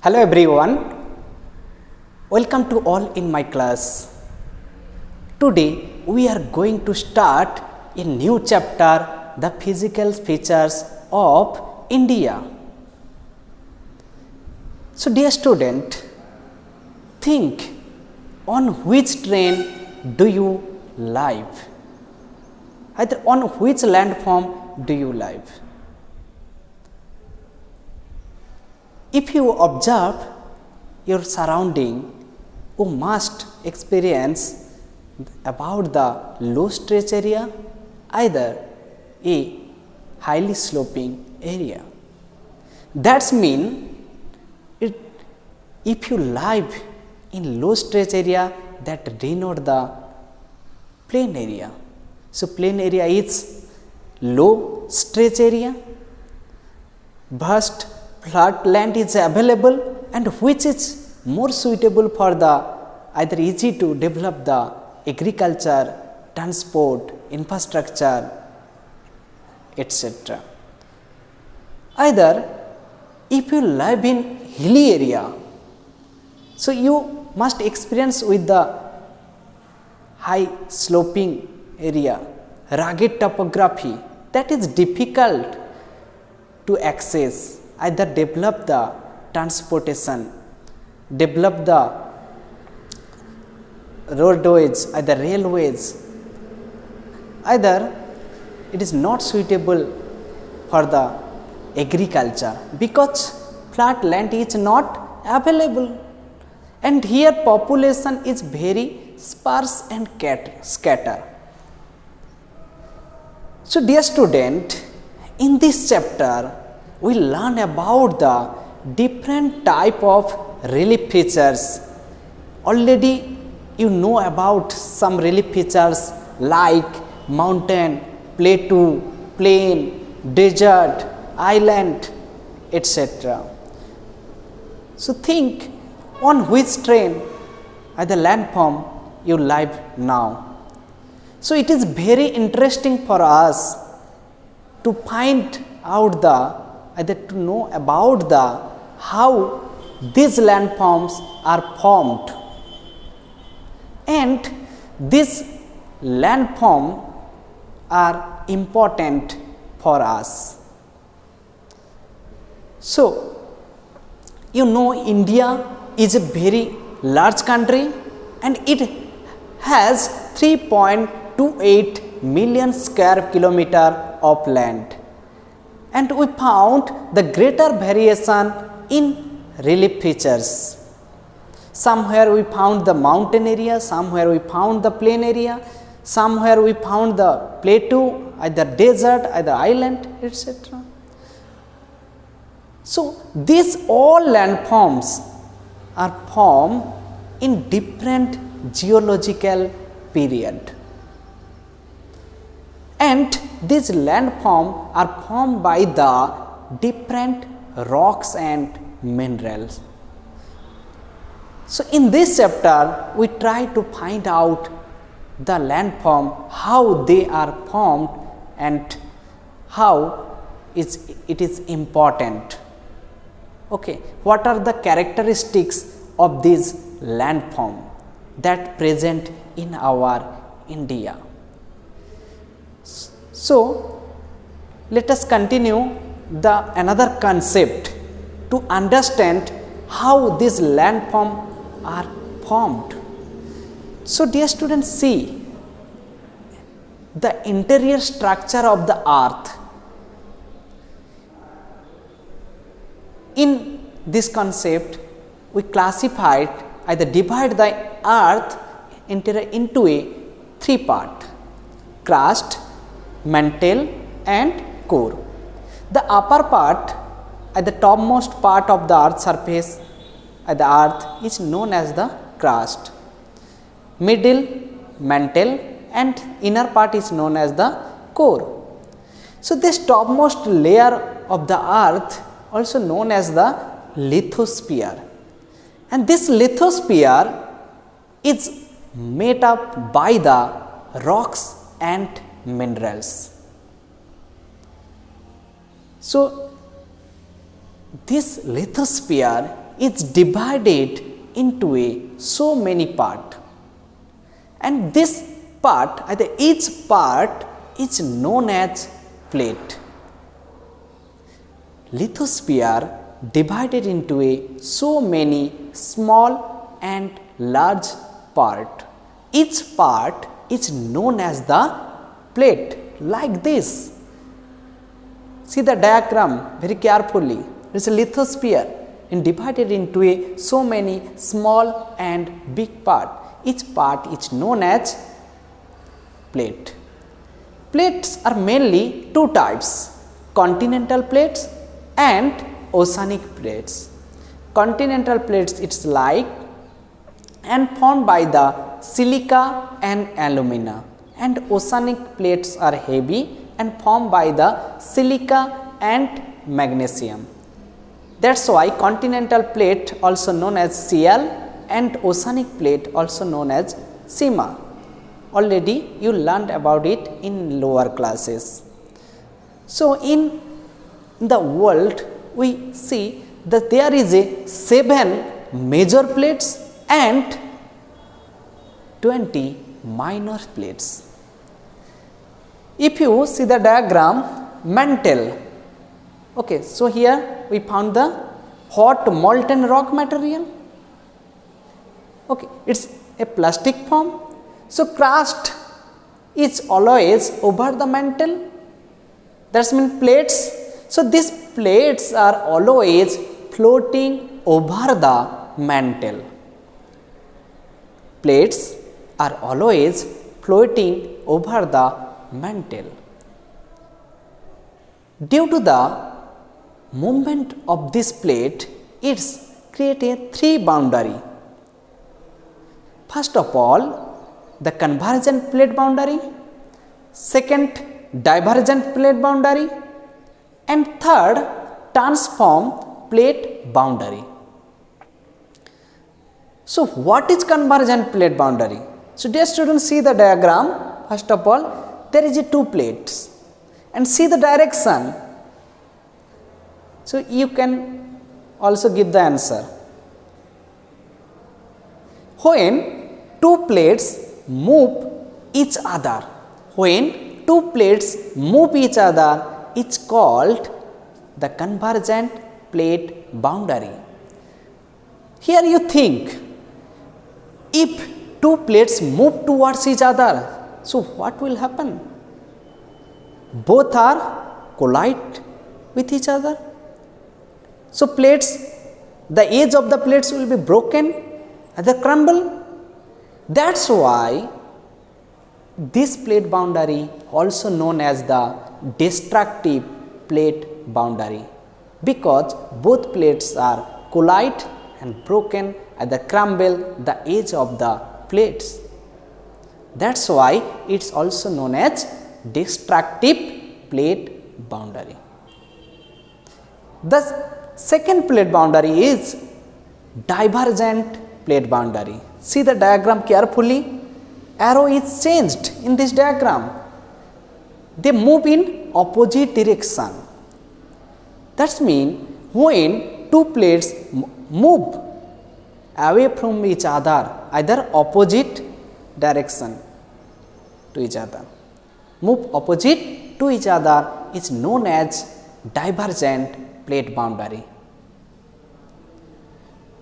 Hello everyone, welcome to all in my class. Today we are going to start a new chapter, the physical features of India. So dear student, think on which train do you live? Either on which landform do you live? If you observe your surrounding, you must experience about the low stretch area, either a highly sloping area. That's mean if you live in low stretch area, that denote the plain area. So plain area is low stretch area. Vast flat land is available and which is more suitable for the either easy to develop the agriculture, transport, infrastructure, etc. Either if you live in hilly area, so you must experience with the high sloping area, rugged topography that is difficult to access, either develop the transportation, develop the roadways, either railways, either it is not suitable for the agriculture because flat land is not available, and here population is very sparse and scatter. So dear student, in this chapter we learn about the different type of relief features. Already you know about some relief features like mountain, plateau, plain, desert, island, etc. So think on which train either landform you live now. So it is very interesting for us to find out the either to know about the how these landforms are formed, and these landforms are important for us. So you know India is a very large country and it has 3.28 million square kilometer of land. And we found the greater variation in relief features. Somewhere we found the mountain area, somewhere we found the plain area, somewhere we found the plateau, either desert, either island, etc. So these all landforms are formed in different geological period. And these landforms are formed by the different rocks and minerals. So in this chapter we try to find out the landform, how they are formed and how it is important. Okay, what are the characteristics of this landform that present in our India? So let us continue the another concept to understand how these landforms are formed. So dear students, see the interior structure of the earth. In this concept we classified, either divide the earth into a three part: crust, mantle and core. The upper part, at the topmost part of the earth surface at the earth, is known as the crust. Middle, mantle and inner part is known as the core. So this topmost layer of the earth also known as the lithosphere, and this lithosphere is made up by the rocks and minerals. So this lithosphere is divided into so many parts, and this part, each part is known as plate. Lithosphere divided into so many small and large part. Each part is known as the plate, like this. See the diagram very carefully. It is a lithosphere and divided into so many small and big part. Each part is known as plate. Plates are mainly two types: continental plates and oceanic plates. Continental plates, it's like and formed by the silica and alumina, and oceanic plates are heavy and formed by the silica and magnesium. That's why continental plate also known as Cl and oceanic plate also known as Sima. Already you learned about it in lower classes. So in the world we see that there is 7 major plates and 20 minor plates. If you see the diagram, mantle. Okay, so here we found the hot molten rock material. Okay, it's a plastic form. So crust is always over the mantle. That means plates. So these plates are always floating over the mantle. Plates are always floating over the mantle. Due to the movement of this plate, it's create a 3 boundary. First of all, the convergent plate boundary, second divergent plate boundary, and third transform plate boundary. So what is convergent plate boundary? So dear students, see the diagram. First of all, there is 2 plates and see the direction. So you can also give the answer. When 2 plates move each other, when 2 plates move each other, it's called the convergent plate boundary. Here you think, if 2 plates move towards each other, so what will happen? Both are collide with each other. So plates, the edge of the plates will be broken and they crumble. That's why this plate boundary also known as the destructive plate boundary, because both plates are collide and broken and they crumble the edge of the plates. That's why it's also known as destructive plate boundary. The second plate boundary is divergent plate boundary. See the diagram carefully. Arrow is changed in this diagram. They move in opposite direction. That means when 2 plates move away from each other, either opposite direction to each other, move opposite to each other, is known as divergent plate boundary.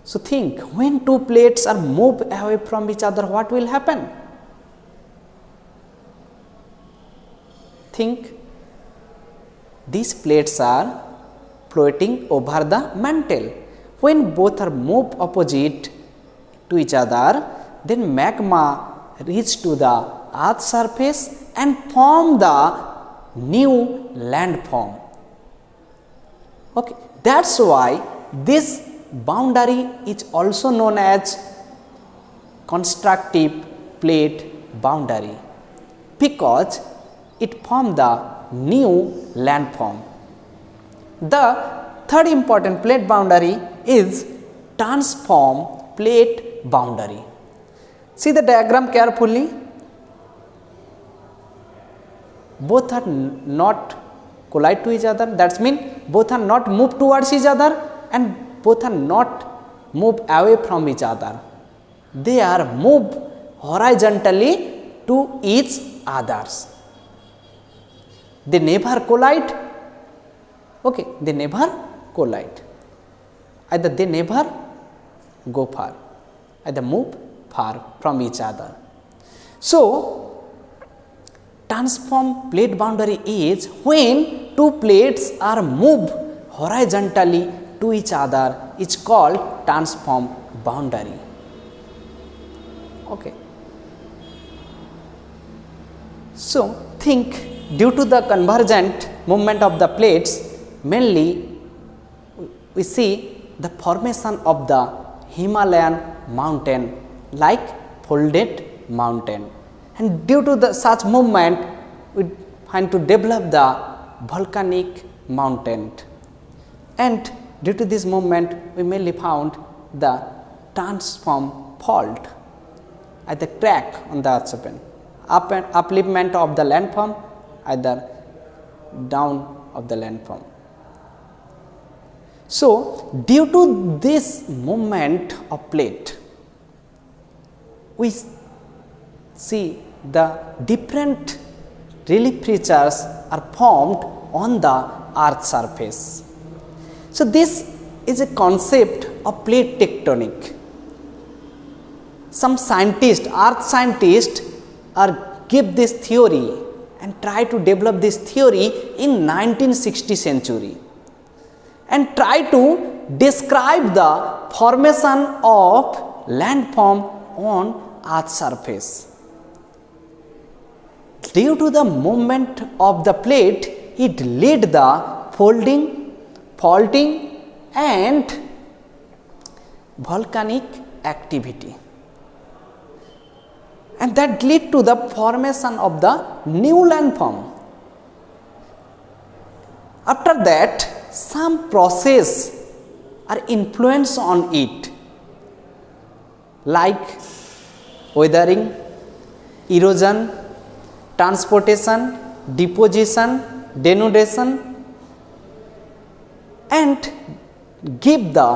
So think, when 2 plates are moved away from each other, what will happen? Think, these plates are floating over the mantle. When both are moved opposite to each other, then magma reach to the earth surface and form the new landform. Okay, that's why this boundary is also known as constructive plate boundary, because it forms the new landform. The third important plate boundary is transform plate boundary. See the diagram carefully. Both are not collide to each other. That means both are not moved towards each other and both are not move away from each other. They are moved horizontally to each others. They never collide. Okay, they never collide. Either they never go far, either move far from each other. So, transform plate boundary is when two plates are moved horizontally to each other is called transform boundary. Okay. So, think due to the convergent movement of the plates, mainly we see the formation of the Himalayan mountain like folded mountain, and due to the such movement we find to develop the volcanic mountain, and due to this movement we mainly found the transform fault at the crack on the earth surface, upliftment of the landform, either down of the landform. So, due to this movement of plate, we see the different relief features are formed on the earth surface. So, this is a concept of plate tectonic. Some scientists, earth scientists, give this theory and try to develop this theory in 1960 century and try to describe the formation of landform on earth surface. Due to the movement of the plate, it led the folding, faulting and volcanic activity, and that led to the formation of the new landform. After that, some process are influence on it, like weathering, erosion, transportation, deposition, denudation, and give the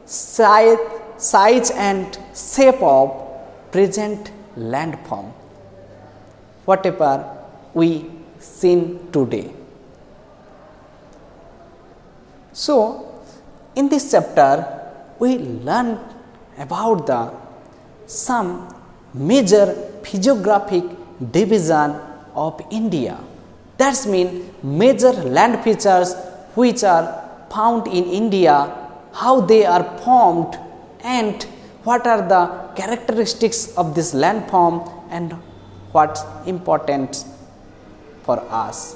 size and shape of present landform, whatever we seen today. So, in this chapter, we learn about the some major physiographic division of India. That means major land features which are found in India, how they are formed and what are the characteristics of this landform and what's important for us.